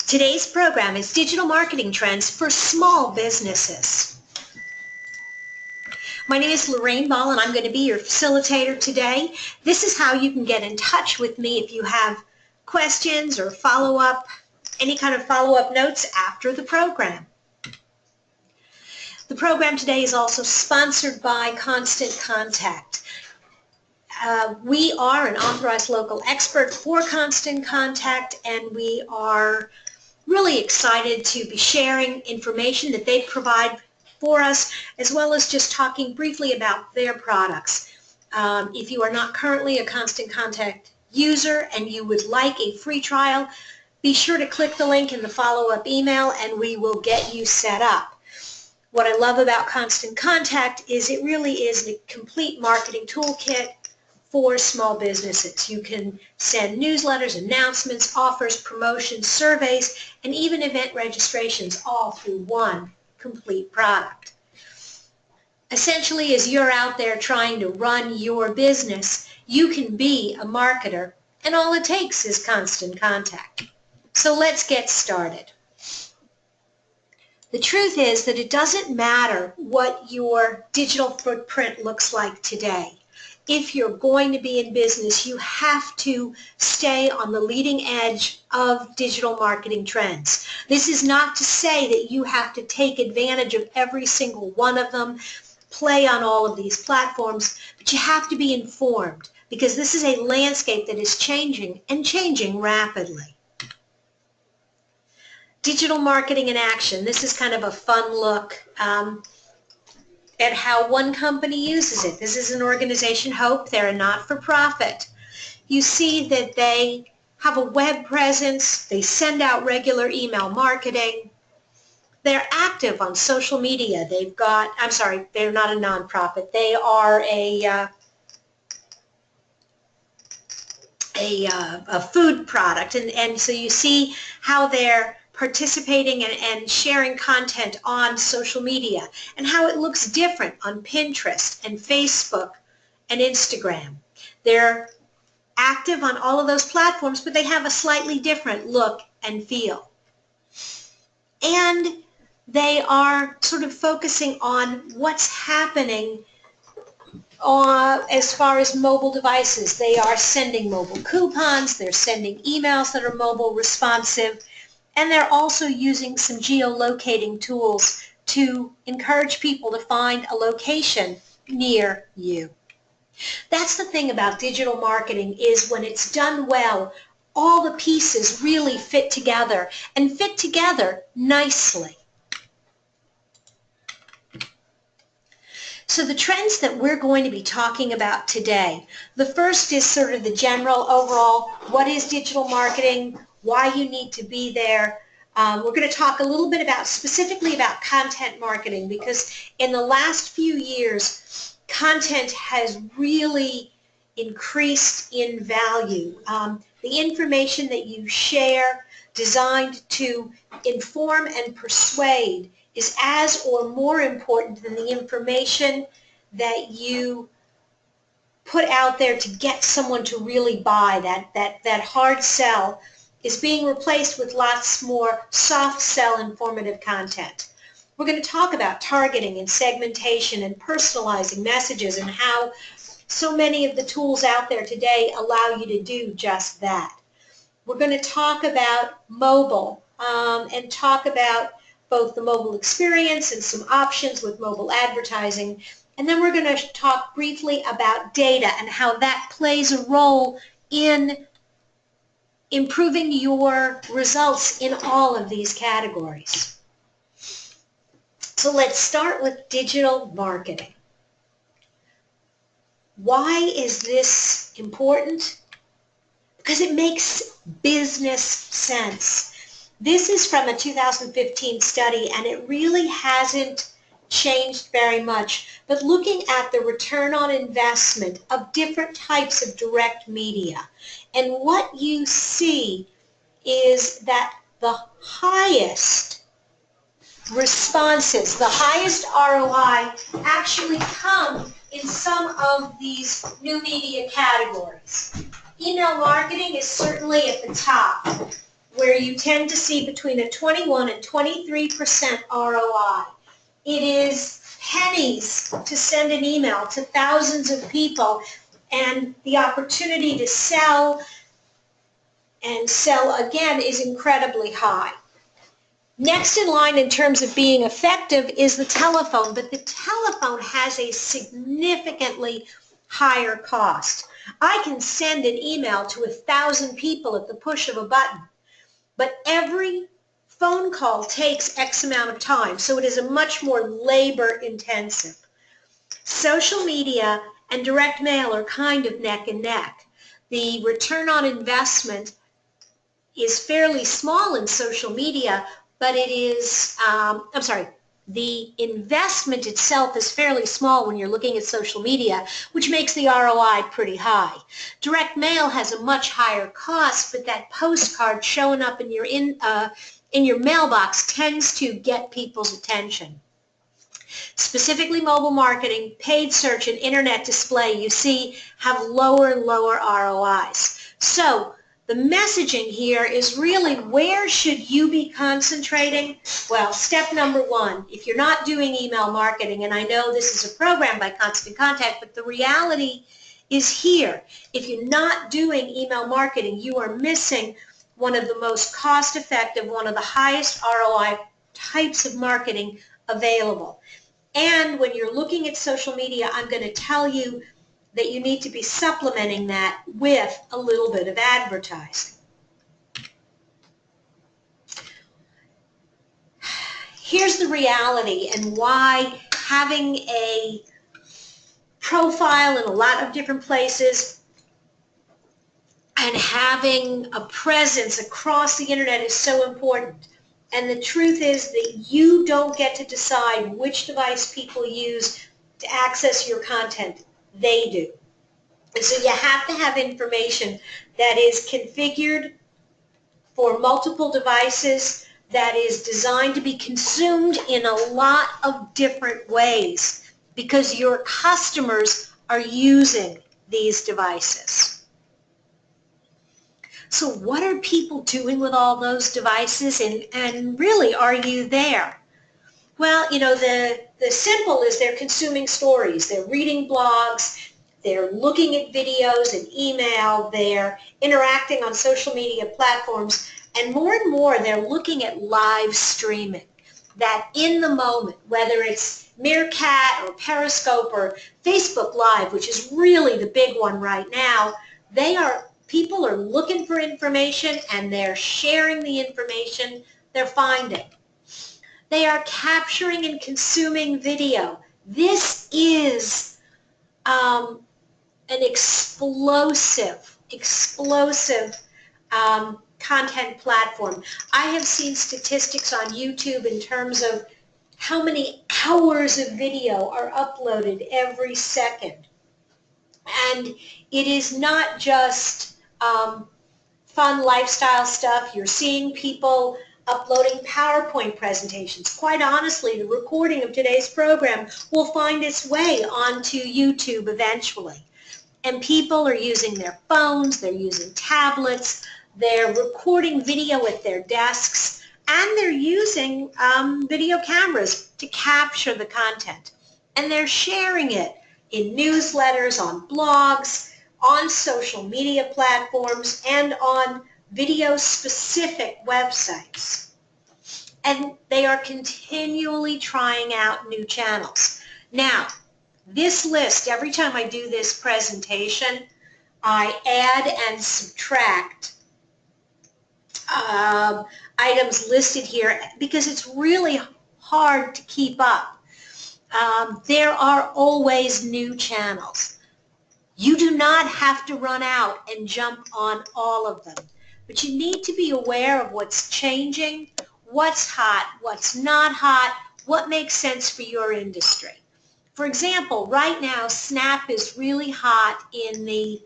Today's program is Digital Marketing Trends for Small Businesses. My name is Lorraine Ball, and I'm going to be your facilitator today. This is how you can get in touch with me if you have questions or any kind of follow-up notes after the program. The program today is also sponsored by Constant Contact. We are an authorized local expert for Constant Contact, and we are really excited to be sharing information that they provide for us, as well as just talking briefly about their products. If you are not currently a Constant Contact user and you would like a free trial, be sure to click the link in the follow-up email and we will get you set up. What I love about Constant Contact is it really is a complete marketing toolkit for small businesses. You can send newsletters, announcements, offers, promotions, surveys, and even event registrations all through one complete product. Essentially, as you're out there trying to run your business, you can be a marketer, and all it takes is Constant Contact. So let's get started. The truth is that it doesn't matter what your digital footprint looks like today. If you're going to be in business, you have to stay on the leading edge of digital marketing trends. This is not to say that you have to take advantage of every single one of them, play on all of these platforms, but you have to be informed because this is a landscape that is changing and changing rapidly. Digital marketing in action. This is kind of a fun look at how one company uses it. This is an organization, Hope. They're a not-for-profit. You see that they have a web presence. They send out regular email marketing. They're active on social media. They're not a nonprofit. They are a food product. And so you see how they're participating and sharing content on social media and how it looks different on Pinterest and Facebook and Instagram. They're active on all of those platforms, but they have a slightly different look and feel. And they are sort of focusing on what's happening as far as mobile devices. They are sending mobile coupons, they're sending emails that are mobile responsive, and they're also using some geolocating tools to encourage people to find a location near you. That's the thing about digital marketing, is when it's done well, all the pieces really fit together and fit together nicely. So the trends that we're going to be talking about today, the first is sort of the general overall, what is digital marketing, why you need to be there. We're going to talk a little bit specifically about content marketing, because in the last few years, content has really increased in value. The information that you share, designed to inform and persuade, is as or more important than the information that you put out there to get someone to really buy. That hard sell is being replaced with lots more soft sell informative content. We're going to talk about targeting and segmentation and personalizing messages and how so many of the tools out there today allow you to do just that. We're going to talk about mobile and talk about both the mobile experience and some options with mobile advertising. And then we're going to talk briefly about data and how that plays a role in improving your results in all of these categories. So let's start with digital marketing. Why is this important? Because it makes business sense. This is from a 2015 study, and it really hasn't changed very much. But looking at the return on investment of different types of direct media, and what you see is that the highest responses, the highest ROI, actually come in some of these new media categories. Email marketing is certainly at the top, where where you tend to see between a 21 and 23% ROI. It is pennies to send an email to thousands of people, and the opportunity to sell and sell again is incredibly high. Next in line in terms of being effective is the telephone, but the telephone has a significantly higher cost. I can send an email to 1,000 people at the push of a button, but every phone call takes X amount of time, so it is a much more labor intensive. Social media and direct mail are kind of neck and neck. The return on investment is fairly small in social media, but it is, the investment itself is fairly small when you're looking at social media, which makes the ROI pretty high. Direct mail has a much higher cost, but that postcard showing up in your mailbox tends to get people's attention. Specifically mobile marketing, paid search, and internet display, you see, have lower and lower ROIs. So the messaging here is really, where should you be concentrating? Well, step number one, if you're not doing email marketing, and I know this is a program by Constant Contact, but the reality is here. If you're not doing email marketing, you are missing one of the most cost-effective, one of the highest ROI types of marketing available. And when you're looking at social media, I'm going to tell you that you need to be supplementing that with a little bit of advertising. Here's the reality and why having a profile in a lot of different places and having a presence across the internet is so important. And the truth is that you don't get to decide which device people use to access your content. They do. And so you have to have information that is configured for multiple devices, that is designed to be consumed in a lot of different ways because your customers are using these devices. So what are people doing with all those devices, and really, are you there? Well, you know, the simple is they're consuming stories, they're reading blogs, they're looking at videos and email, they're interacting on social media platforms, and more they're looking at live streaming. That in the moment, whether it's Meerkat or Periscope or Facebook Live, which is really the big one right now, people are looking for information and they're sharing the information they're finding. They are capturing and consuming video. This is an explosive content platform. I have seen statistics on YouTube in terms of how many hours of video are uploaded every second. And it is not just fun lifestyle stuff. You're seeing people uploading PowerPoint presentations. Quite honestly, the recording of today's program will find its way onto YouTube eventually. And people are using their phones, they're using tablets, they're recording video at their desks, and they're using video cameras to capture the content. And they're sharing it in newsletters, on blogs, on social media platforms, and on video-specific websites. And they are continually trying out new channels. Now, this list, every time I do this presentation, I add and subtract items listed here because it's really hard to keep up. There are always new channels. You do not have to run out and jump on all of them, but you need to be aware of what's changing, what's hot, what's not hot, what makes sense for your industry. For example, right now, Snap is really hot in the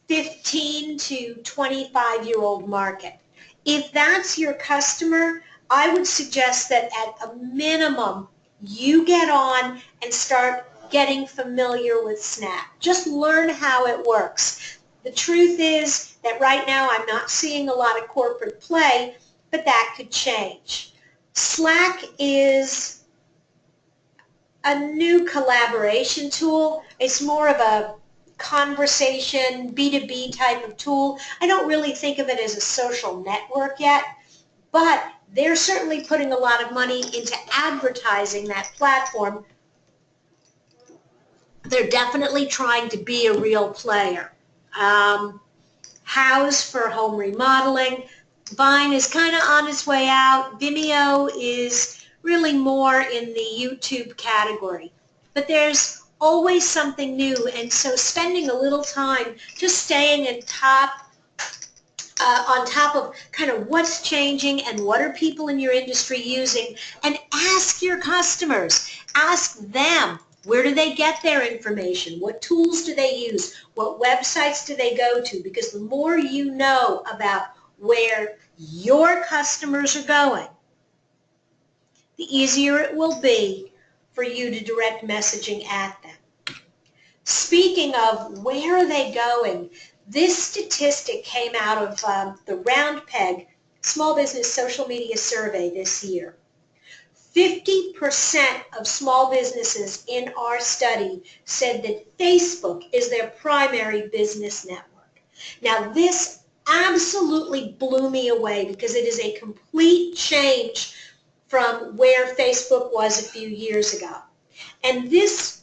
15 to 25-year-old market. If that's your customer, I would suggest that at a minimum, you get on and start getting familiar with Snap. Just learn how it works. The truth is that right now I'm not seeing a lot of corporate play, but that could change. Slack is a new collaboration tool. It's more of a conversation, B2B type of tool. I don't really think of it as a social network yet, but they're certainly putting a lot of money into advertising that platform. They're definitely trying to be a real player. House for home remodeling. Vine is kind of on its way out. Vimeo is really more in the YouTube category. But there's always something new, and so spending a little time just staying on top of kind of what's changing and what are people in your industry using, and ask your customers, ask them, where do they get their information? What tools do they use? What websites do they go to? Because the more you know about where your customers are going, the easier it will be for you to direct messaging at them. Speaking of where are they going, this statistic came out of the Roundpeg Small Business Social Media Survey this year. 50% of small businesses in our study said that Facebook is their primary business network. Now, this absolutely blew me away because it is a complete change from where Facebook was a few years ago. And this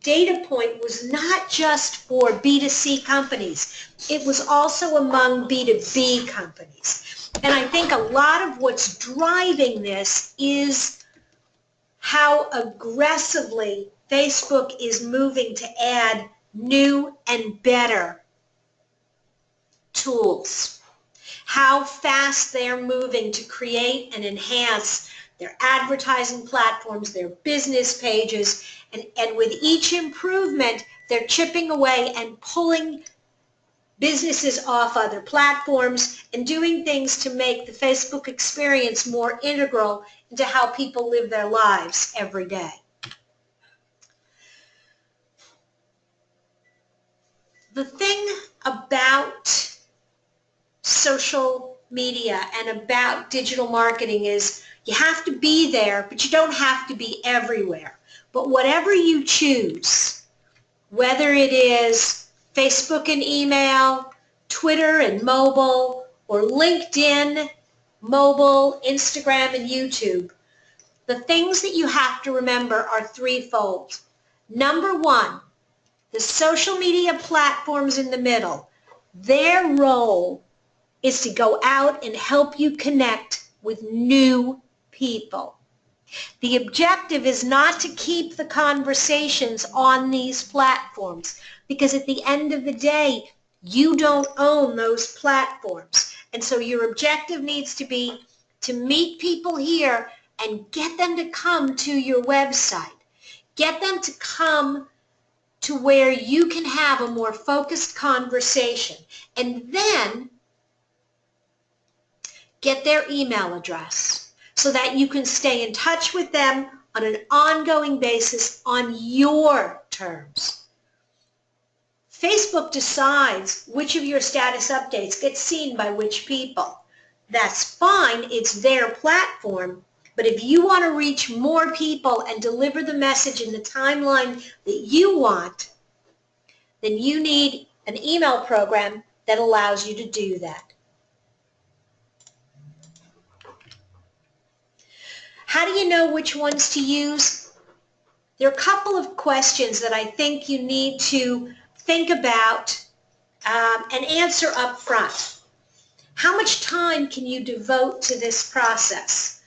data point was not just for B2C companies. It was also among B2B companies. And I think a lot of what's driving this is how aggressively Facebook is moving to add new and better tools. How fast they're moving to create and enhance their advertising platforms, their business pages, and with each improvement, they're chipping away and pulling businesses off other platforms and doing things to make the Facebook experience more integral into how people live their lives every day. The thing about social media and about digital marketing is you have to be there, but you don't have to be everywhere. But whatever you choose, whether it is Facebook and email, Twitter and mobile, or LinkedIn, mobile, Instagram, and YouTube, the things that you have to remember are threefold. Number one, the social media platforms in the middle, their role is to go out and help you connect with new people. The objective is not to keep the conversations on these platforms, because at the end of the day, you don't own those platforms. And so your objective needs to be to meet people here and get them to come to your website. Get them to come to where you can have a more focused conversation. And then get their email address so that you can stay in touch with them on an ongoing basis on your terms. Facebook decides which of your status updates get seen by which people. That's fine, it's their platform, but if you want to reach more people and deliver the message in the timeline that you want, then you need an email program that allows you to do that. How do you know which ones to use? There are a couple of questions that I think you need to think about and answer up front. How much time can you devote to this process?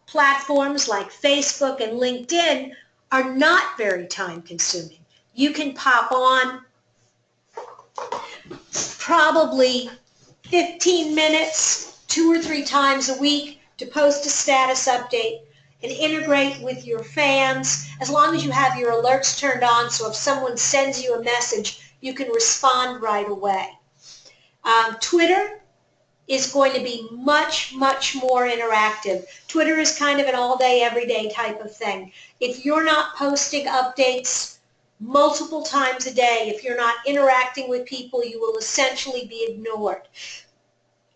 Platforms like Facebook and LinkedIn are not very time consuming. You can pop on probably 15 minutes, 2 or 3 times a week to post a status update and integrate with your fans, as long as you have your alerts turned on, so if someone sends you a message, you can respond right away. Twitter is going to be much, much more interactive. Twitter is kind of an all-day, everyday type of thing. If you're not posting updates multiple times a day. If you're not interacting with people, you will essentially be ignored.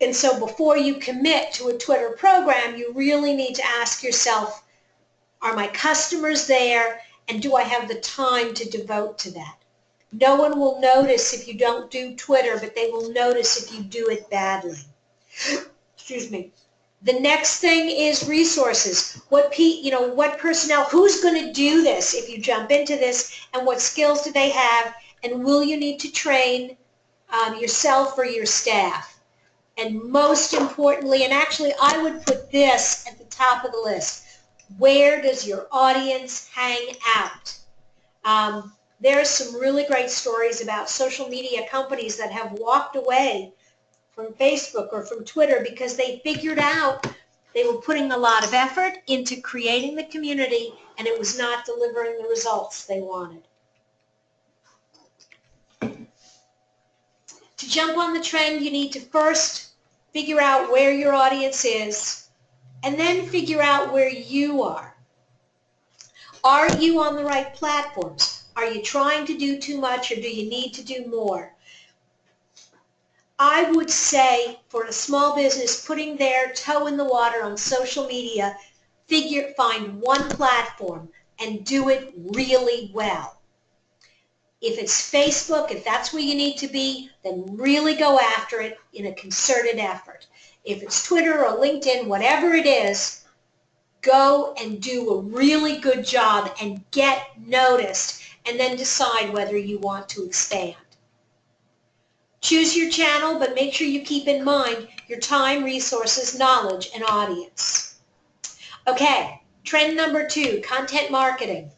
And so before you commit to a Twitter program, you really need to ask yourself, are my customers there, and do I have the time to devote to that? No one will notice if you don't do Twitter, but they will notice if you do it badly. Excuse me. The next thing is resources. What personnel, who's going to do this if you jump into this, and what skills do they have, and will you need to train yourself or your staff? And most importantly, and actually I would put this at the top of the list, where does your audience hang out? There are some really great stories about social media companies that have walked away from Facebook or from Twitter because they figured out they were putting a lot of effort into creating the community and it was not delivering the results they wanted. To jump on the trend, you need to first figure out where your audience is and then figure out where you are. Are you on the right platforms? Are you trying to do too much or do you need to do more? I would say for a small business putting their toe in the water on social media, find one platform and do it really well. If it's Facebook, if that's where you need to be, then really go after it in a concerted effort. If it's Twitter or LinkedIn, whatever it is, go and do a really good job and get noticed, and then decide whether you want to expand. Choose your channel, but make sure you keep in mind your time, resources, knowledge, and audience. Okay, trend number 2, content marketing.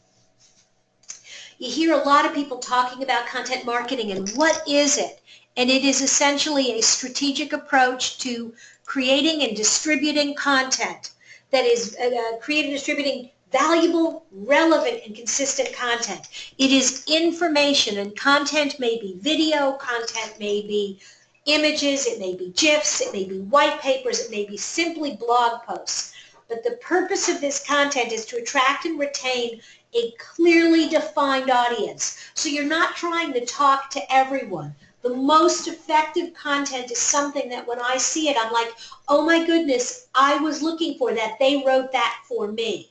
You hear a lot of people talking about content marketing, and what is it? And it is essentially a strategic approach to creating and distributing content that is creating and distributing valuable, relevant, and consistent content. It is information, and content may be video, content may be images, it may be GIFs, it may be white papers, it may be simply blog posts. But the purpose of this content is to attract and retain a clearly defined audience. So you're not trying to talk to everyone. The most effective content is something that when I see it, I'm like, oh my goodness, I was looking for that. They wrote that for me.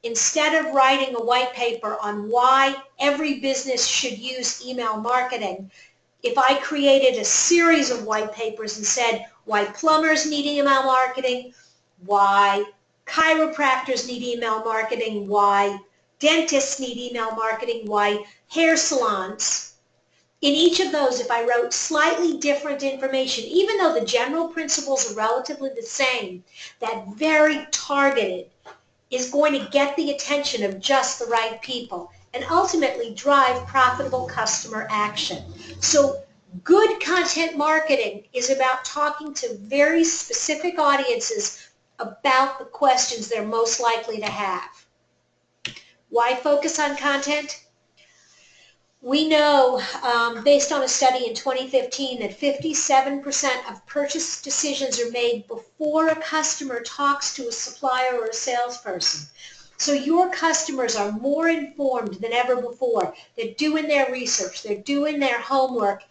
Instead of writing a white paper on why every business should use email marketing, if I created a series of white papers and said why plumbers need email marketing, why chiropractors need email marketing, why dentists need email marketing, why hair salons. In each of those, if I wrote slightly different information, even though the general principles are relatively the same, that very targeted is going to get the attention of just the right people and ultimately drive profitable customer action. So good content marketing is about talking to very specific audiences about the questions they're most likely to have. Why focus on content? We know, based on a study in 2015, that 57% of purchase decisions are made before a customer talks to a supplier or a salesperson. So your customers are more informed than ever before. They're doing their research. They're doing their homework.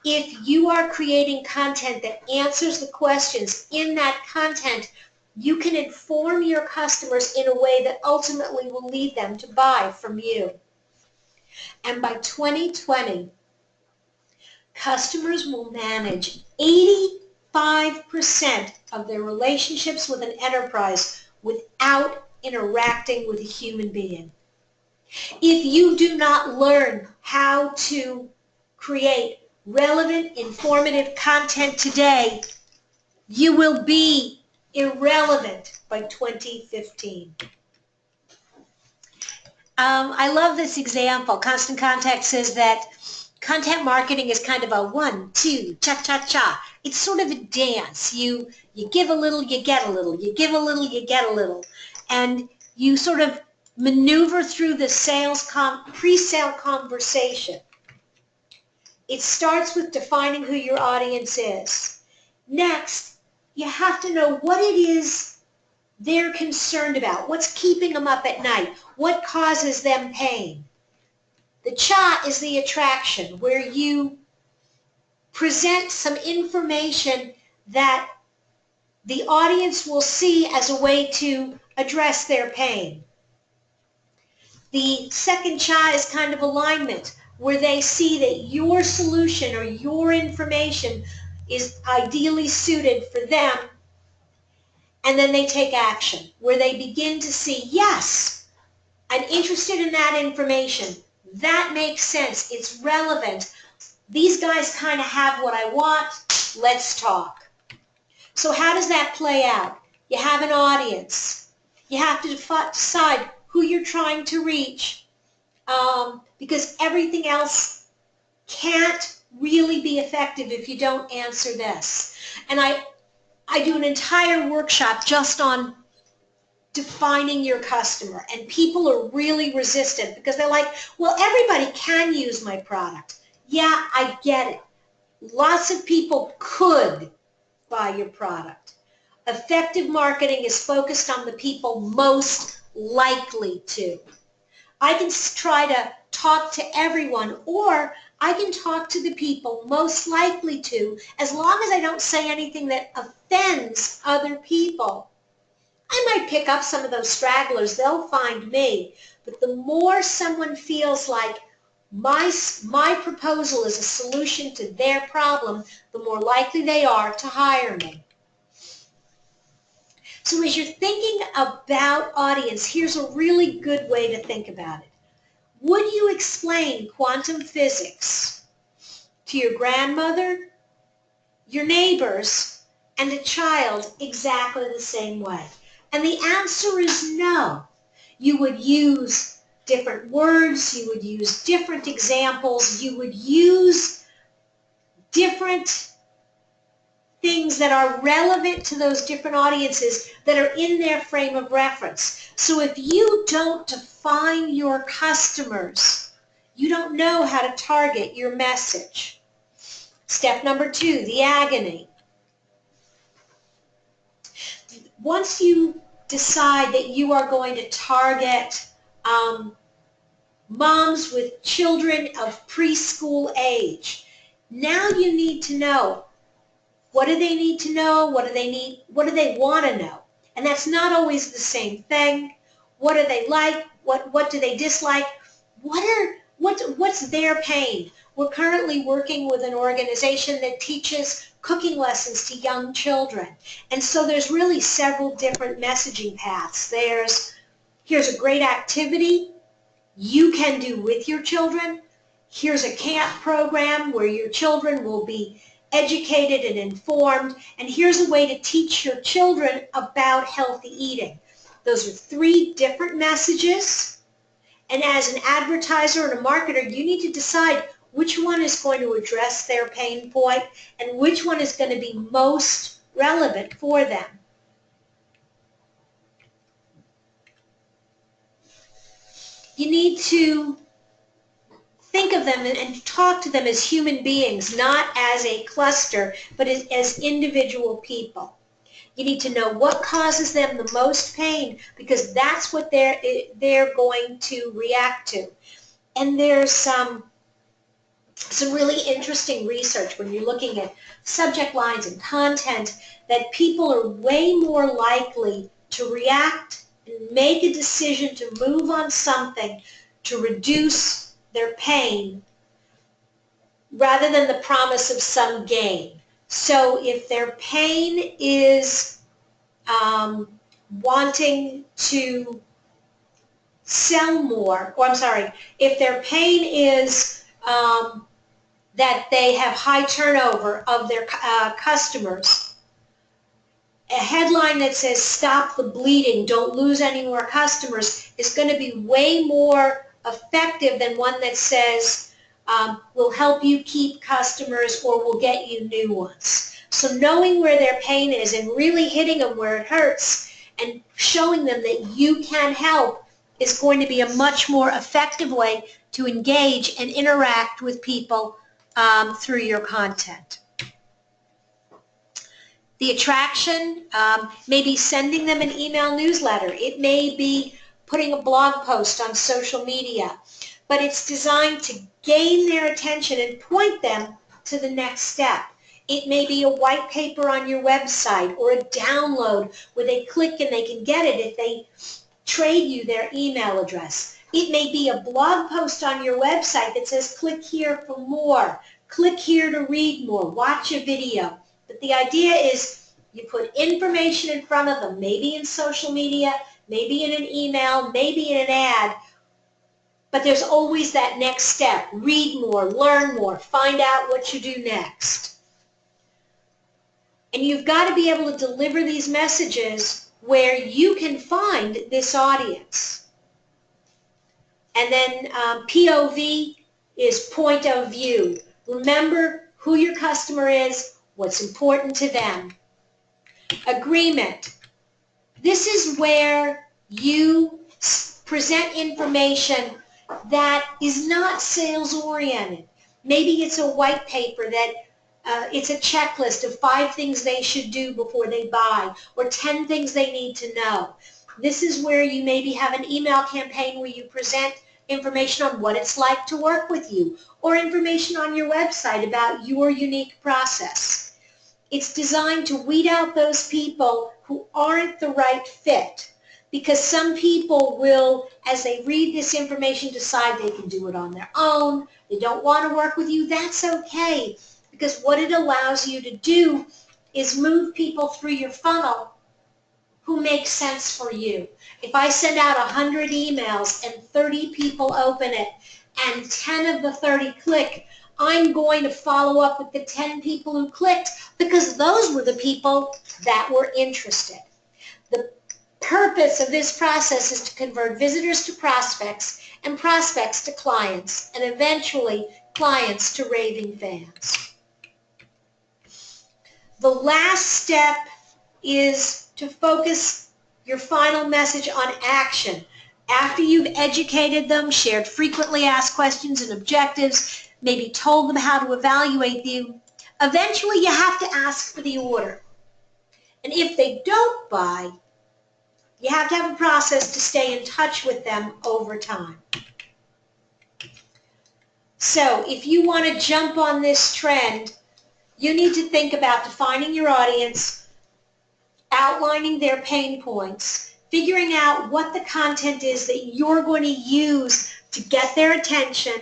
If you are creating content that answers the questions in that content, you can inform your customers in a way that ultimately will lead them to buy from you. And by 2020, customers will manage 85% of their relationships with an enterprise without interacting with a human being. If you do not learn how to create relevant, informative content today, you will be irrelevant by 2015. I love this example. Constant Contact says that content marketing is kind of a 1, 2, cha-cha-cha. It's sort of a dance. You give a little, you get a little. You give a little, you get a little. And you sort of maneuver through the pre-sale conversation. It starts with defining who your audience is. Next, you have to know what it is they're concerned about, what's keeping them up at night, what causes them pain. The cha is the attraction, where you present some information that the audience will see as a way to address their pain. The second cha is kind of alignment, where they see that your solution or your information is ideally suited for them, and then they take action, where they begin to see, yes, I'm interested in that information. That makes sense. It's relevant. These guys kind of have what I want. Let's talk. So how does that play out? You have an audience. You have to decide who you're trying to reach, because everything else can't really be effective if you don't answer this. And I do an entire workshop just on defining your customer, and people are really resistant because they're like, well, everybody can use my product. Yeah, I get it. Lots of people could buy your product. Effective marketing is focused on the people most likely to. I can try to talk to everyone, or I can talk to the people most likely to, as long as I don't say anything that offends other people. I might pick up some of those stragglers. They'll find me. But the more someone feels like my proposal is a solution to their problem, the more likely they are to hire me. So as you're thinking about audience, here's a really good way to think about it. Would you explain quantum physics to your grandmother, your neighbors, and a child exactly the same way? And the answer is no. You would use different words, you would use different examples, you would use different things that are relevant to those different audiences that are in their frame of reference. So if you don't define your customers, you don't know how to target your message. Step number 2, the agony. Once you decide that you are going to target moms with children of preschool age, now you need to know, what do they need to know? What do they need? What do they want to know? And that's not always the same thing. What do they like? What do they dislike? What's their pain? We're currently working with an organization that teaches cooking lessons to young children. And so there's really several different messaging paths. Here's a great activity you can do with your children. Here's a camp program where your children will be educated and informed. And here's a way to teach your children about healthy eating. Those are 3 different messages. And as an advertiser and a marketer, you need to decide which one is going to address their pain point and which one is going to be most relevant for them. You need to think of them and talk to them as human beings, not as a cluster, but as individual people. You need to know what causes them the most pain, because that's what they're going to react to. And there's some really interesting research when you're looking at subject lines and content that people are way more likely to react and make a decision to move on something to reduce their pain rather than the promise of some gain. So if their pain is wanting to sell more, or I'm sorry, if their pain is that they have high turnover of their customers, a headline that says "Stop the bleeding, don't lose any more customers" is going to be way more effective than one that says "We'll help you keep customers" or "We'll get you new ones." So knowing where their pain is and really hitting them where it hurts and showing them that you can help is going to be a much more effective way to engage and interact with people through your content. The attraction may be sending them an email newsletter. It may be putting a blog post on social media. but it's designed to gain their attention and point them to the next step. It may be a white paper on your website or a download where they click and they can get it if they trade you their email address. It may be a blog post on your website that says click here for more, click here to read more, watch a video. But the idea is you put information in front of them, maybe in social media, maybe in an email, maybe in an ad, but there's always that next step. Read more, learn more, find out what you do next. And you've got to be able to deliver these messages where you can find this audience. And then POV is point of view. Remember who your customer is, what's important to them. Agreement. This is where you present information that is not sales-oriented. Maybe it's a white paper that it's a checklist of 5 things they should do before they buy, or 10 things they need to know. This is where you maybe have an email campaign where you present information on what it's like to work with you, or information on your website about your unique process. It's designed to weed out those people who aren't the right fit, because some people will, as they read this information, decide they can do it on their own. They don't want to work with you. That's okay, because what it allows you to do is move people through your funnel who make sense for you. If I send out 100 emails and 30 people open it and 10 of the 30 click, I'm going to follow up with the 10 people who clicked because those were the people that were interested. The purpose of this process is to convert visitors to prospects and prospects to clients, and eventually clients to raving fans. The last step is to focus your final message on action. After you've educated them, shared frequently asked questions and objectives, maybe told them how to evaluate you, eventually you have to ask for the order. And if they don't buy, you have to have a process to stay in touch with them over time. So if you want to jump on this trend, you need to think about defining your audience, outlining their pain points, figuring out what the content is that you're going to use to get their attention,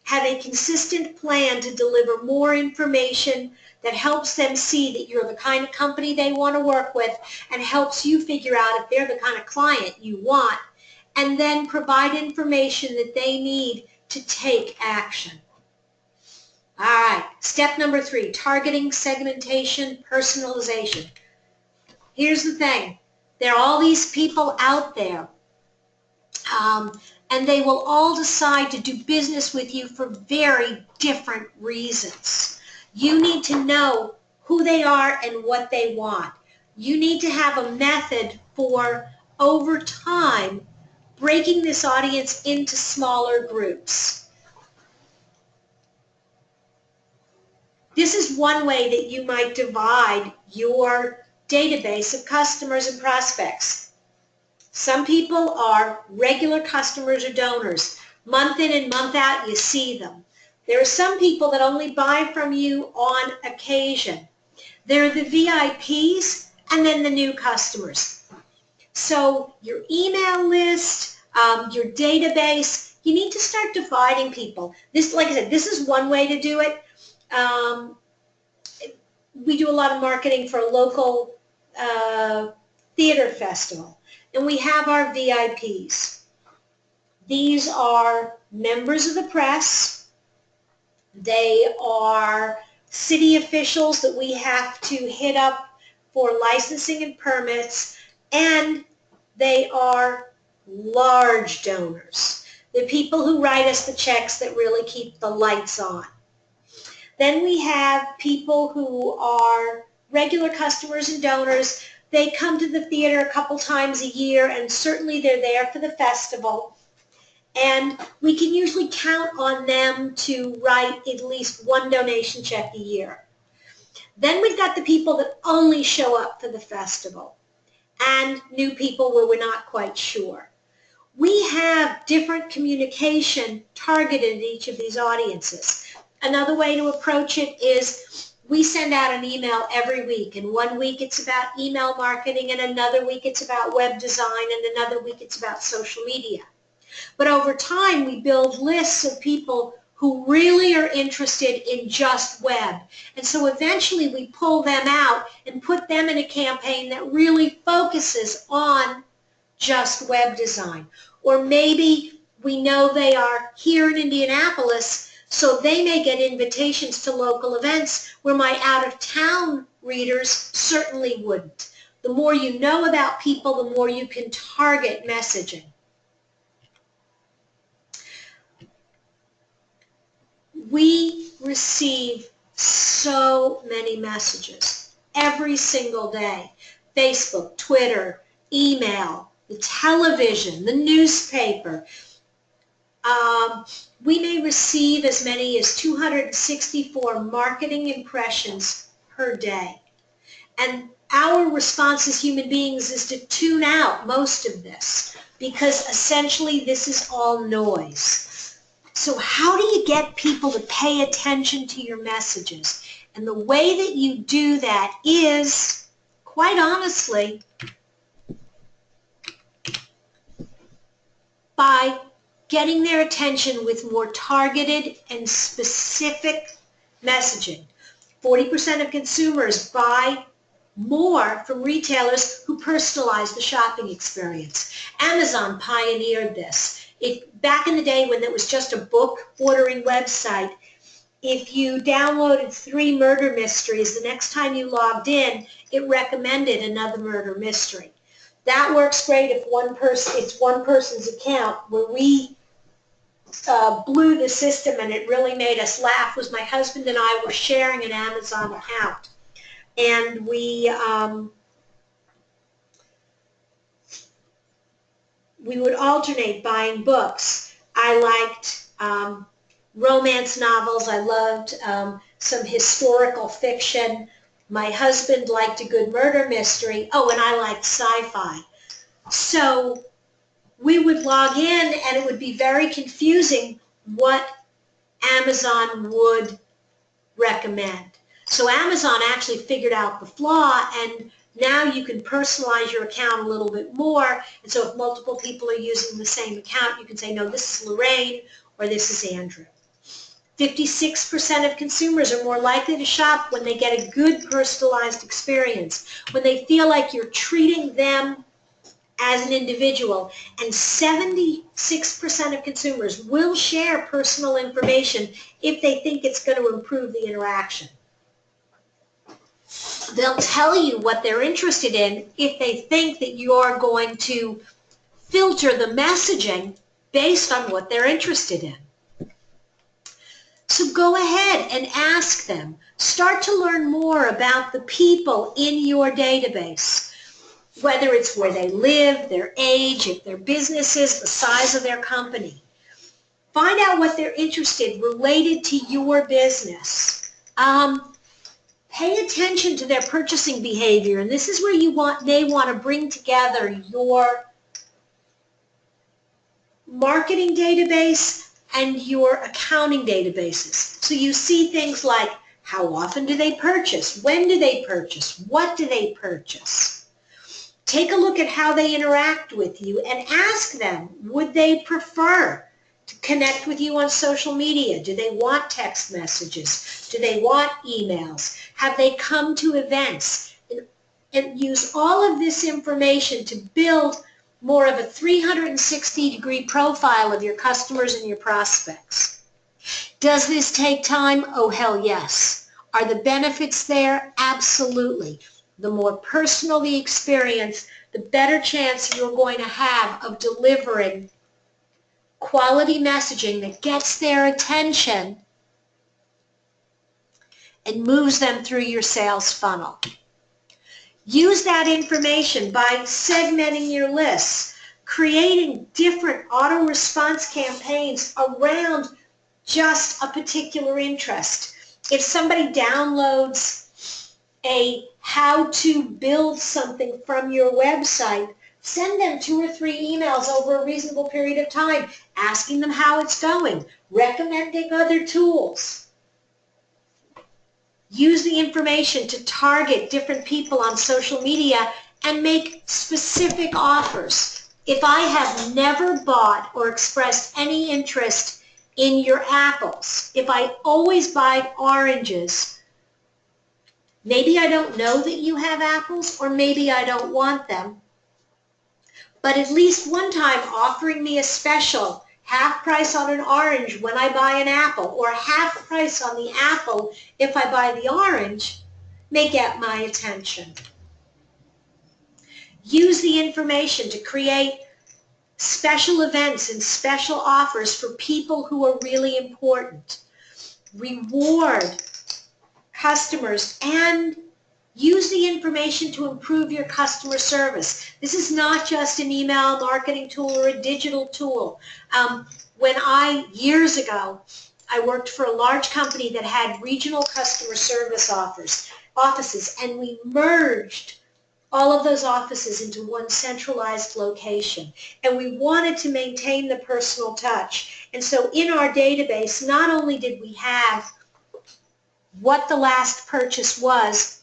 have a consistent plan to deliver more information that helps them see that you're the kind of company they want to work with and helps you figure out if they're the kind of client you want, and then provide information that they need to take action. All right, step number 3, targeting, segmentation, personalization. Here's the thing. There are all these people out there, and they will all decide to do business with you for very different reasons. You need to know who they are and what they want. You need to have a method for, over time, breaking this audience into smaller groups. This is one way that you might divide your database of customers and prospects. Some people are regular customers or donors. Month in and month out, you see them. There are some people that only buy from you on occasion. There are the VIPs and then the new customers. So your email list, your database, you need to start dividing people. This, like I said, this is one way to do it. We do a lot of marketing for a local theater festival, and we have our VIPs. These are members of the press. They are city officials that we have to hit up for licensing and permits, and they are large donors. The people who write us the checks that really keep the lights on. Then we have people who are regular customers and donors. They come to the theater a couple times a year, and certainly they're there for the festival. And we can usually count on them to write at least one donation check a year. Then we've got the people that only show up for the festival, and new people where we're not quite sure. We have different communication targeted at each of these audiences. Another way to approach it is we send out an email every week, and one week it's about email marketing, and another week it's about web design, and another week it's about social media. But over time, we build lists of people who really are interested in just web. And so eventually we pull them out and put them in a campaign that really focuses on just web design. Or maybe we know they are here in Indianapolis, so they may get invitations to local events where my out-of-town readers certainly wouldn't. The more you know about people, the more you can target messaging. We receive so many messages every single day. Facebook, Twitter, email, the television, the newspaper. We may receive as many as 264 marketing impressions per day. And our response as human beings is to tune out most of this, because essentially this is all noise. So how do you get people to pay attention to your messages? And the way that you do that is, quite honestly, by getting their attention with more targeted and specific messaging. 40% of consumers buy more from retailers who personalize the shopping experience. Amazon pioneered this. Back in the day when it was just a book ordering website, if you downloaded 3 murder mysteries, the next time you logged in, it recommended another murder mystery. That works great if it's one person's account. Where we blew the system and it really made us laugh was my husband and I were sharing an Amazon account. And we would alternate buying books. I liked romance novels. I loved some historical fiction. My husband liked a good murder mystery. Oh, and I liked sci-fi. So we would log in and it would be very confusing what Amazon would recommend. So Amazon actually figured out the flaw, and now you can personalize your account a little bit more. And so if multiple people are using the same account, you can say, no, this is Lorraine or this is Andrew. 56% of consumers are more likely to shop when they get a good personalized experience, when they feel like you're treating them as an individual. And 76% of consumers will share personal information if they think it's going to improve the interaction. They'll tell you what they're interested in if they think that you're going to filter the messaging based on what they're interested in. So go ahead and ask them. Start to learn more about the people in your database, whether it's where they live, their age, if their business is, the size of their company. Find out what they're interested in related to your business. Pay attention to their purchasing behavior, and this is where they want to bring together your marketing database and your accounting databases. So you see things like, how often do they purchase? When do they purchase? What do they purchase? Take a look at how they interact with you and ask them, would they prefer to connect with you on social media? Do they want text messages? Do they want emails? Have they come to events? And use all of this information to build more of a 360-degree profile of your customers and your prospects. Does this take time? Oh, hell yes. Are the benefits there? Absolutely. The more personal the experience, the better chance you're going to have of delivering quality messaging that gets their attention and moves them through your sales funnel. Use that information by segmenting your lists, creating different auto-response campaigns around just a particular interest. If somebody downloads a how to build something from your website, Send them 2 or 3 emails over a reasonable period of time, asking them how it's going, recommending other tools. Use the information to target different people on social media and make specific offers. If I have never bought or expressed any interest in your apples, if I always buy oranges, maybe I don't know that you have apples, or maybe I don't want them. But at least one time offering me a special, half price on an orange when I buy an apple, or half price on the apple if I buy the orange, may get my attention. Use the information to create special events and special offers for people who are really important. Reward customers and use the information to improve your customer service. This is not just an email marketing tool or a digital tool. Years ago, I worked for a large company that had regional customer service offices, and we merged all of those offices into one centralized location. And we wanted to maintain the personal touch. And so in our database, not only did we have what the last purchase was,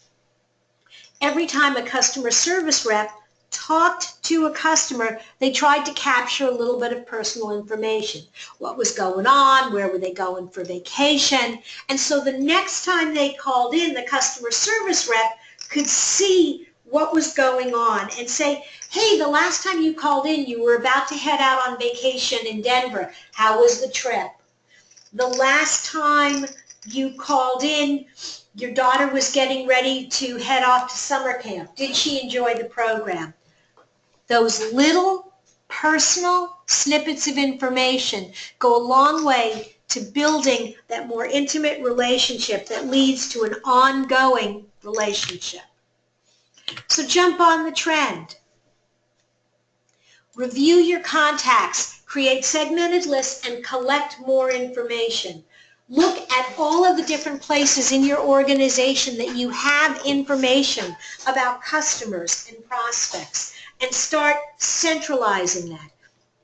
every time a customer service rep talked to a customer, they tried to capture a little bit of personal information. What was going on? Where were they going for vacation? And so the next time they called in, the customer service rep could see what was going on and say, hey, the last time you called in, you were about to head out on vacation in Denver. How was the trip? The last time you called in, your daughter was getting ready to head off to summer camp. Did she enjoy the program? Those little personal snippets of information go a long way to building that more intimate relationship that leads to an ongoing relationship. So jump on the trend. Review your contacts, create segmented lists, and collect more information. Look at all of the different places in your organization that you have information about customers and prospects, and start centralizing that.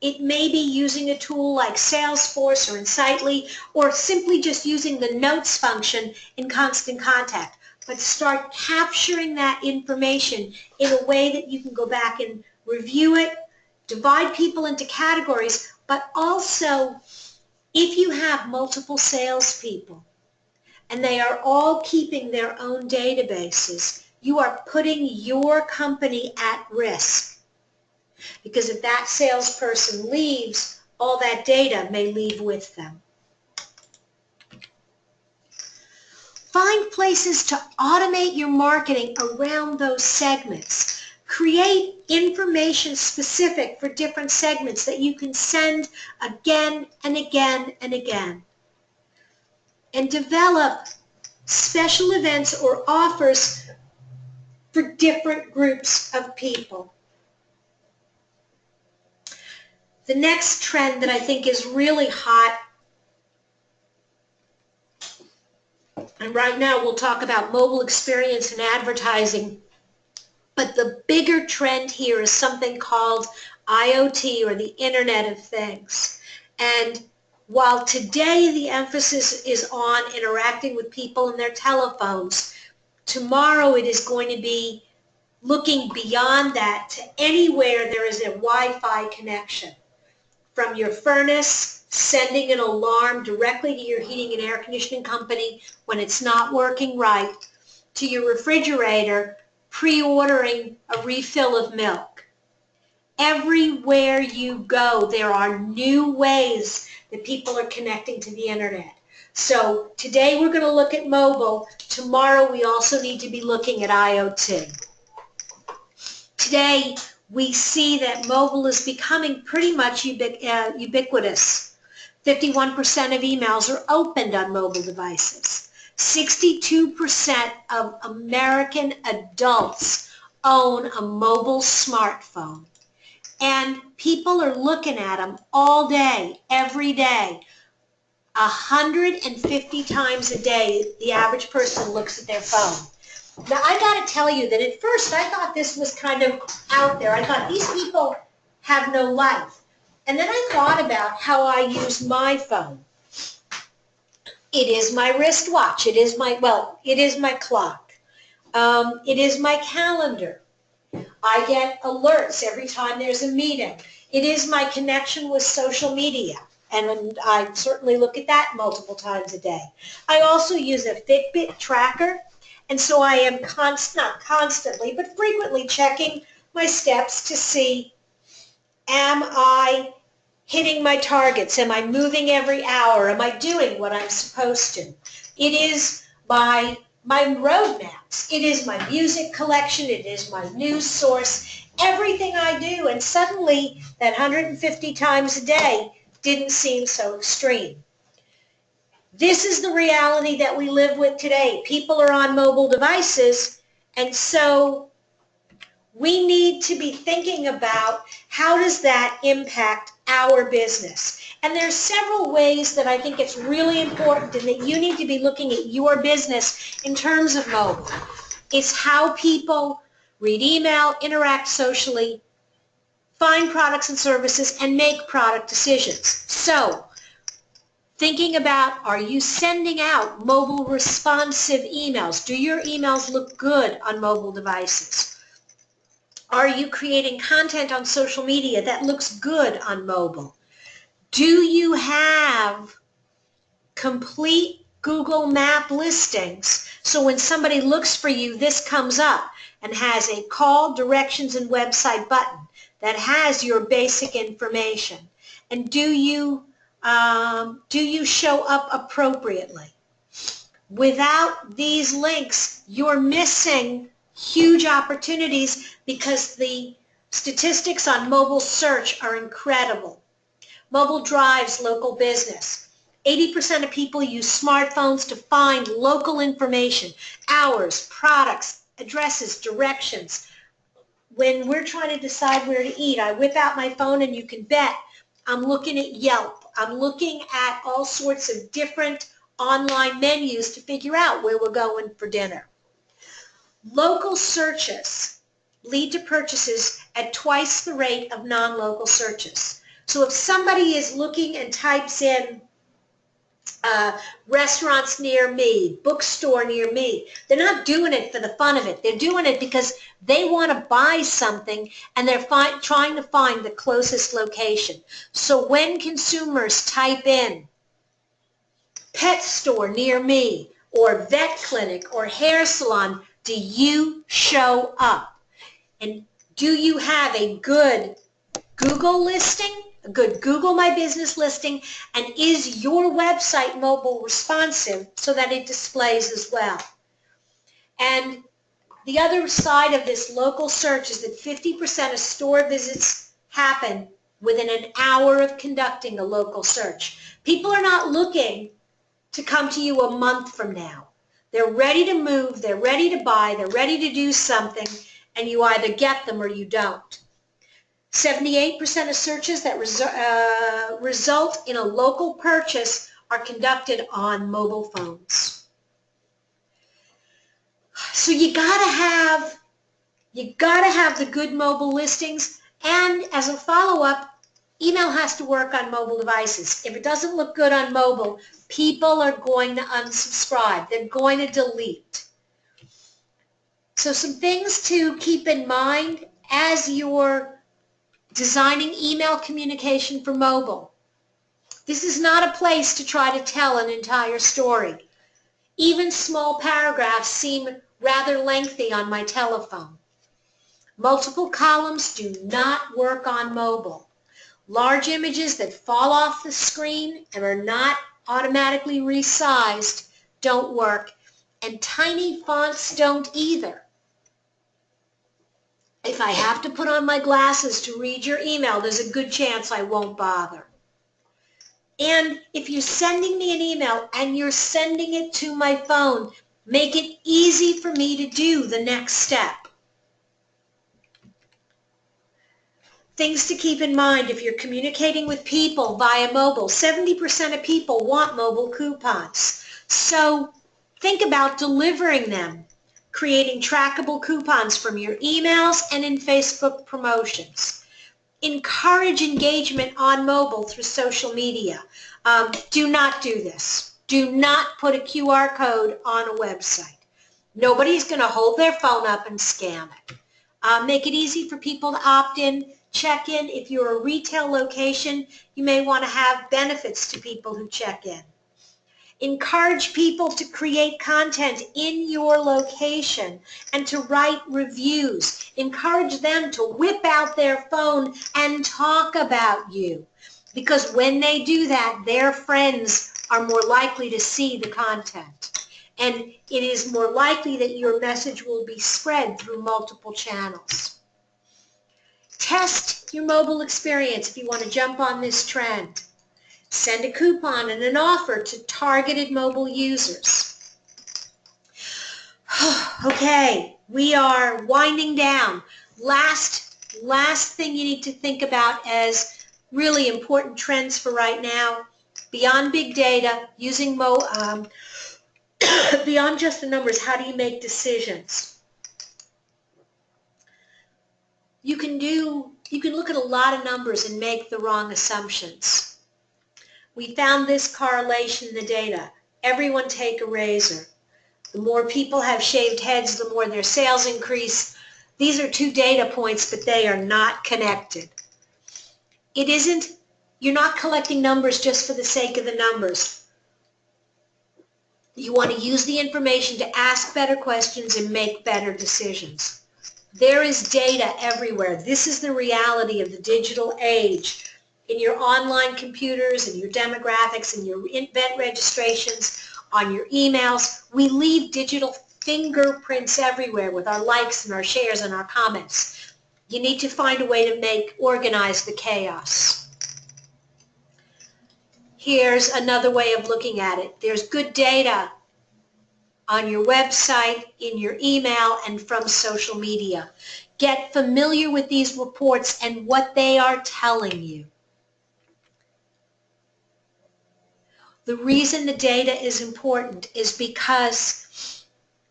It may be using a tool like Salesforce or Insightly, or simply just using the notes function in Constant Contact. But start capturing that information in a way that you can go back and review it, divide people into categories, but also if you have multiple salespeople and they are all keeping their own databases, you are putting your company at risk. Because if that salesperson leaves, all that data may leave with them. Find places to automate your marketing around those segments. Create information specific for different segments that you can send again and again and again. And develop special events or offers for different groups of people. The next trend that I think is really hot, and right now we'll talk about mobile experience and advertising, but the bigger trend here is something called IoT, or the Internet of Things. And while today the emphasis is on interacting with people in their telephones, tomorrow it is going to be looking beyond that to anywhere there is a Wi-Fi connection. From your furnace, sending an alarm directly to your heating and air conditioning company when it's not working right, to your refrigerator, pre-ordering a refill of milk. Everywhere you go, there are new ways that people are connecting to the internet. So today we're going to look at mobile. Tomorrow we also need to be looking at IoT. Today we see that mobile is becoming pretty much ubiquitous. 51% of emails are opened on mobile devices. 62% of American adults own a mobile smartphone. And people are looking at them all day, every day. 150 times a day, the average person looks at their phone. Now, I got to tell you that at first I thought this was kind of out there. I thought these people have no life. And then I thought about how I use my phone. It is my wristwatch. It is my, well, it is my clock. It is my calendar. I get alerts every time there's a meeting. It is my connection with social media. And I certainly look at that multiple times a day. I also use a Fitbit tracker. And so I am not constantly, but frequently checking my steps to see, am I hitting my targets? Am I moving every hour? Am I doing what I'm supposed to? It is my roadmaps. It is my music collection. It is my news source. Everything I do, and suddenly that 150 times a day didn't seem so extreme. This is the reality that we live with today. People are on mobile devices, and so we need to be thinking about how does that impact our business. And there's several ways that I think it's really important and that you need to be looking at your business in terms of mobile. It's how people read email, interact socially, find products and services, and make product decisions. So, thinking about, are you sending out mobile responsive emails? Do your emails look good on mobile devices? Are you creating content on social media that looks good on mobile? Do you have complete Google Map listings so when somebody looks for you, this comes up and has a call, directions, and website button that has your basic information? And do you show up appropriately? Without these links, you're missing huge opportunities because the statistics on mobile search are incredible. Mobile drives local business. 80% of people use smartphones to find local information, hours, products, addresses, directions. When we're trying to decide where to eat, I whip out my phone and you can bet I'm looking at Yelp. I'm looking at all sorts of different online menus to figure out where we're going for dinner. Local searches lead to purchases at twice the rate of non-local searches. So if somebody is looking and types in restaurants near me, bookstore near me, they're not doing it for the fun of it. They're doing it because they want to buy something and they're trying to find the closest location. So when consumers type in pet store near me or vet clinic or hair salon, do you show up? And do you have a good Google listing, a good Google My Business listing, and is your website mobile responsive so that it displays as well? And the other side of this local search is that 50% of store visits happen within an hour of conducting a local search. People are not looking to come to you a month from now. They're ready to move, they're ready to buy, they're ready to do something, and you either get them or you don't. 78% of searches that result in a local purchase are conducted on mobile phones. So you gotta have the good mobile listings, and as a follow-up, email has to work on mobile devices. If it doesn't look good on mobile, people are going to unsubscribe. They're going to delete. So some things to keep in mind as you're designing email communication for mobile. This is not a place to try to tell an entire story. Even small paragraphs seem rather lengthy on my telephone. Multiple columns do not work on mobile. Large images that fall off the screen and are not automatically resized don't work, and tiny fonts don't either. If I have to put on my glasses to read your email, there's a good chance I won't bother. And if you're sending me an email and you're sending it to my phone, make it easy for me to do the next step. Things to keep in mind if you're communicating with people via mobile. 70% of people want mobile coupons. So think about delivering them. creating trackable coupons from your emails and in Facebook promotions. Encourage engagement on mobile through social media. Do not do this. Do not put a QR code on a website. Nobody's going to hold their phone up and scan it. Make it easy for people to opt in, check in. If you're a retail location, you may want to have benefits to people who check in. Encourage people to create content in your location and to write reviews. Encourage them to whip out their phone and talk about you, because when they do that, their friends are more likely to see the content. And it is more likely that your message will be spread through multiple channels. Test your mobile experience if you want to jump on this trend. Send a coupon and an offer to targeted mobile users. Okay, we are winding down. Last thing you need to think about as really important trends for right now, beyond big data, using beyond just the numbers, how do you make decisions? You can look at a lot of numbers and make the wrong assumptions. We found this correlation in the data. Everyone take a razor. The more people have shaved heads, the more their sales increase. These are two data points, but they are not connected. You're not collecting numbers just for the sake of the numbers. You want to use the information to ask better questions and make better decisions. There is data everywhere. This is the reality of the digital age. In your online computers, in your demographics, in your event registrations, on your emails, we leave digital fingerprints everywhere with our likes and our shares and our comments. You need to find a way to organize the chaos. Here's another way of looking at it. There's good data on your website, in your email, and from social media. Get familiar with these reports and what they are telling you. The reason the data is important is because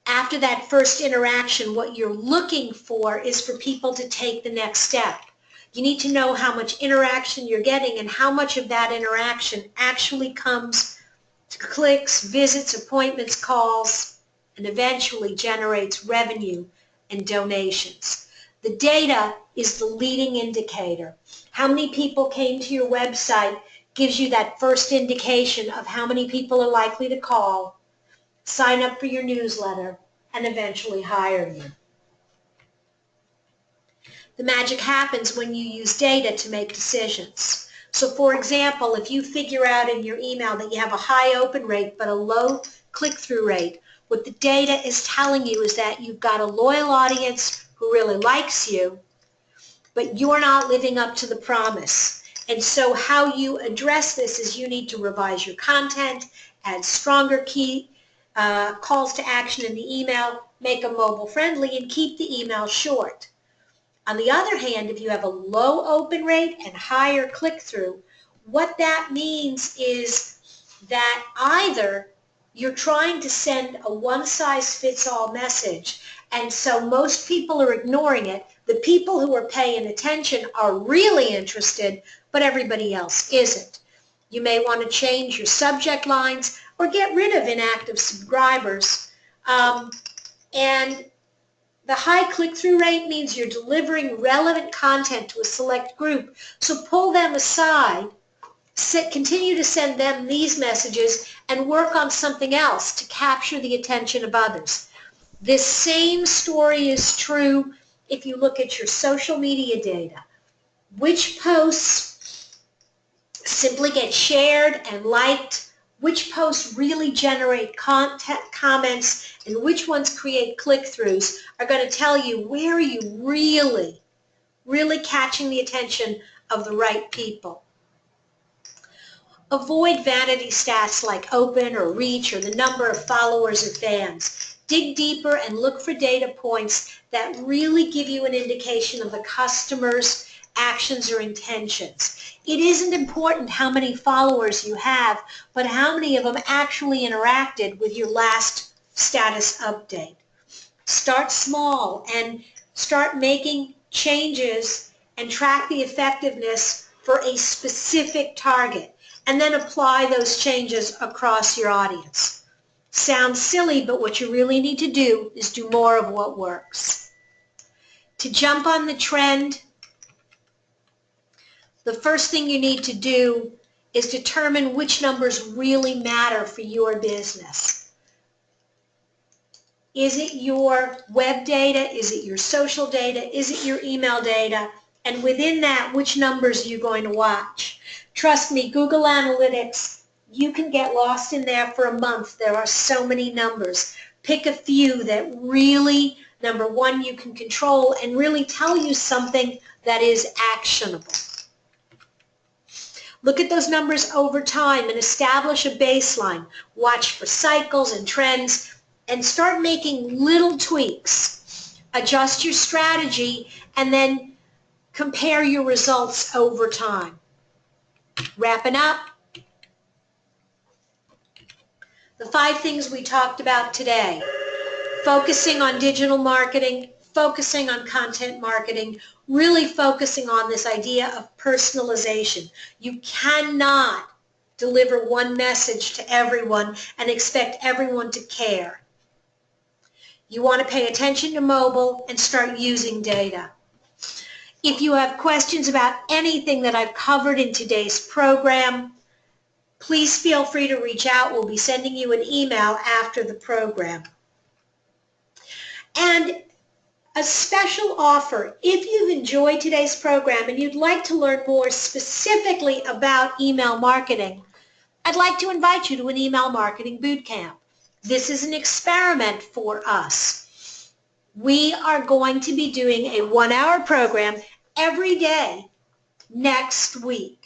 after that first interaction, what you're looking for is for people to take the next step. You need to know how much interaction you're getting and how much of that interaction actually comes to clicks, visits, appointments, calls, and eventually generates revenue and donations. The data is the leading indicator. How many people came to your website gives you that first indication of how many people are likely to call, sign up for your newsletter, and eventually hire you. The magic happens when you use data to make decisions. So for example, if you figure out in your email that you have a high open rate but a low click-through rate, what the data is telling you is that you've got a loyal audience who really likes you, but you're not living up to the promise. And so how you address this is you need to revise your content, add stronger key calls to action in the email, make them mobile friendly, and keep the email short. On the other hand, if you have a low open rate and higher click-through, what that means is that either you're trying to send a one-size-fits-all message, and so most people are ignoring it. The people who are paying attention are really interested, but everybody else isn't. You may want to change your subject lines or get rid of inactive subscribers. And the high click-through rate means you're delivering relevant content to a select group, so pull them aside, continue to send them these messages, and work on something else to capture the attention of others. This same story is true if you look at your social media data. Which posts simply get shared and liked, which posts really generate comments, and which ones create click-throughs are going to tell you where are you really catching the attention of the right people. Avoid vanity stats like open or reach or the number of followers or fans. Dig deeper and look for data points that really give you an indication of the customer's actions or intentions. It isn't important how many followers you have, but how many of them actually interacted with your last status update. Start small and start making changes and track the effectiveness for a specific target, and then apply those changes across your audience. Sounds silly, but what you really need to do is do more of what works. To jump on the trend, the first thing you need to do is determine which numbers really matter for your business. Is it your web data? Is it your social data? Is it your email data? And within that, which numbers are you going to watch? Trust me, Google Analytics, you can get lost in there for a month. There are so many numbers. Pick a few that really, number one, you can control and really tell you something that is actionable. Look at those numbers over time and establish a baseline. Watch for cycles and trends and start making little tweaks. Adjust your strategy and then compare your results over time. Wrapping up, the 5 things we talked about today: focusing on digital marketing, focusing on content marketing, really focusing on this idea of personalization. You cannot deliver one message to everyone and expect everyone to care. You want to pay attention to mobile and start using data. If you have questions about anything that I've covered in today's program, please feel free to reach out. We'll be sending you an email after the program. And a special offer, if you've enjoyed today's program and you'd like to learn more specifically about email marketing, I'd like to invite you to an email marketing bootcamp. This is an experiment for us. We are going to be doing a 1-hour program every day next week.